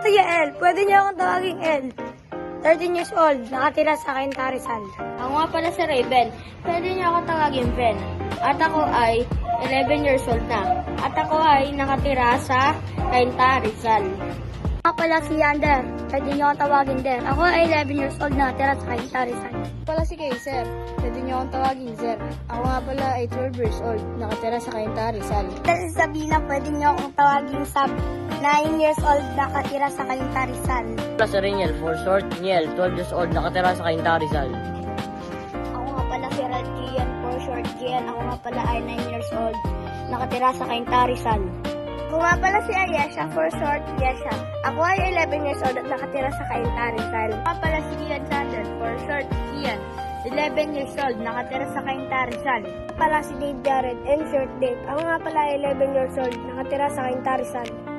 si Yael. Pwede niyo akong tawaging El. 13 years old, nakatira sa Cainta, Rizal. Ako nga pala si Raven. Pwede niyo ako tawagin Ben. At ako ay 11 years old na. At ako ay nakatira sa Cainta, Rizal. Ako pala si Yander. Pwede niyo akong tawagin Der. Ako ay 11 years old, nakatira sa Cainta, Rizal. Pala si Kaiser. Pwede niyo akong tawagin Zer. Ako nga pala ay 12 years old, nakatira sa Cainta, Rizal. Pwede si Sabina, pwede niyo akong tawagin Sab. 9 years old, nakatira sa Cainta, Rizal. Pala si Reniel, for short, Niel, 12 years old, nakatira sa Cainta, Rizal. Ako nga pala si Ralkian, for short Gian. Ako nga pala ay 9 years old, nakatira sa Cainta, Rizal. Ako nga pala si Ayesha, for short Yesha. Ako ay 11 years old at nakatira sa Cainta, Rizal. Ako nga pala si Kian Sander, for short Kian. 11 years old, nakatira sa Cainta, Rizal. Ako pala si Dave Jared, and short Dave. Ako nga pala ay 11 years old, nakatira sa Cainta, Rizal.